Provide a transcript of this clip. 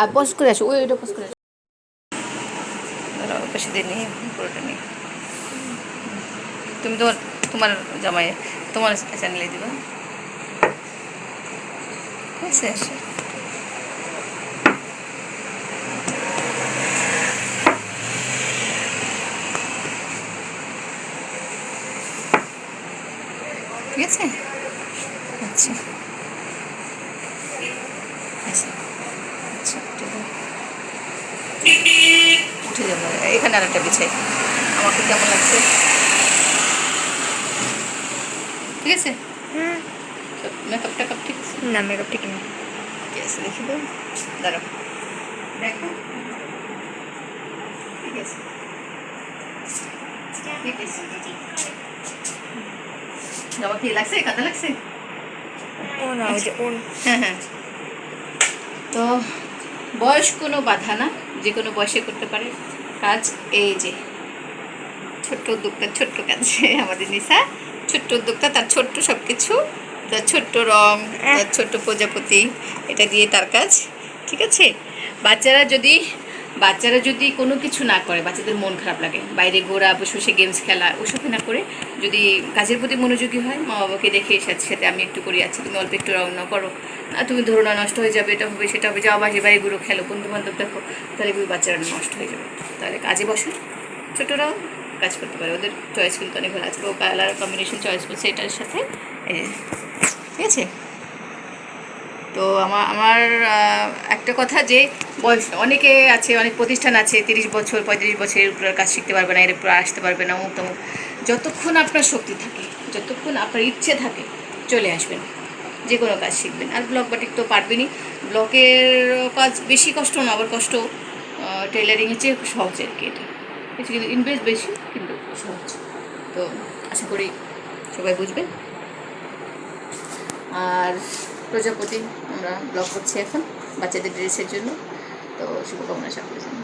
আর বস করে আসো, ওইটা বস করে আসো। দাঁড়াও, বেশি দিন নিয়ে পুরোটা নিয়ে তুমি তোমার তোমার জামাই তোমার চ্যানেলে দিবা। ঠিক আছে, ঠিক আছে। আচ্ছা আচ্ছা আচ্ছা, ঠিক আছে, উঠে যাবো। এখানে আরেকটা বিছাই, আমাকে কেমন লাগছে? ঠিক আছে, হুম। মেকআপ টেকআপ ঠিক আছে? না, মেকআপ ঠিক নেই। ঠিক আছে, দেখি তো, দাঁড়াও, দেখো, ঠিক আছে, ঠিক আছে। জামা কি লাগছে, কাদা লাগছে? ও না, ওই যে ওর। হ্যাঁ হ্যাঁ। তো বয়স কোনো বাধা না, যে কোনো বয়সে করতে পারে কাজ। এই যে ছোট্ট উদ্যোক্তা, ছোট্ট কাজ আমাদের নিশা, ছোট্ট উদ্যোক্তা, তার ছোট্ট সব কিছু, তার ছোট্ট রং, তার ছোট্ট প্রজাপতি, এটা দিয়ে তার কাজ। ঠিক আছে। বাচ্চারা যদি কোনো কিছু না করে, বাচ্চাদের মন খারাপ লাগে, বাইরে ঘোরা, বসে বসে গেমস খেলা, ওসব না করে যদি কাজের প্রতি মনোযোগী হয়, মা বাবাকে দেখে সাথে সাথে আমি একটু করি, আচ্ছা তুমি অল্প একটু রং না করো, তুমি ধরো না, নষ্ট হয়ে যাবে, এটা হবে সেটা হবে, যাও বাসে বাইরে ঘুরো, খেলো, বন্ধু বান্ধব দেখো, তাহলে কিন্তু বাচ্চারা নষ্ট হয়ে যাবে। তাহলে কাজে বসে, ছোটরাও কাজ করতে পারে, ওদের চয়েস কিন্তু অনেক ভালো। আজকে ও কালার কম্বিনেশন চয়েস করছে এটার সাথে, এই যে, ঠিক আছে। তো আমার একটা কথা, যে বয়স অনেকে আছে, অনেক প্রতিষ্ঠান আছে 30 বছর 35 বছরের উপরে কাজ শিখতে পারবে না, এর উপরে আসতে পারবে না, অমুক তমুক। যতক্ষণ আপনার শক্তি থাকে, যতক্ষণ আপনার ইচ্ছে থাকে, চলে আসবেন, যে কোনো কাজ শিখবেন। আর ব্লক বাটিক তো পারবেনই। ব্লকের কাজ বেশি কষ্ট না, আবার কষ্ট টেলারিংয়ের চেয়ে সহজ আর কি এটা। কিছু কিন্তু ইনভেস্ট বেশি, কিন্তু সহজ। তো আশা করি সবাই বুঝবেন। আর প্রজাপতি আমরা ব্লগ করছি এখন বাচ্চাদের ড্রেসের জন্য। তো শুভকামনা সকলের জন্য।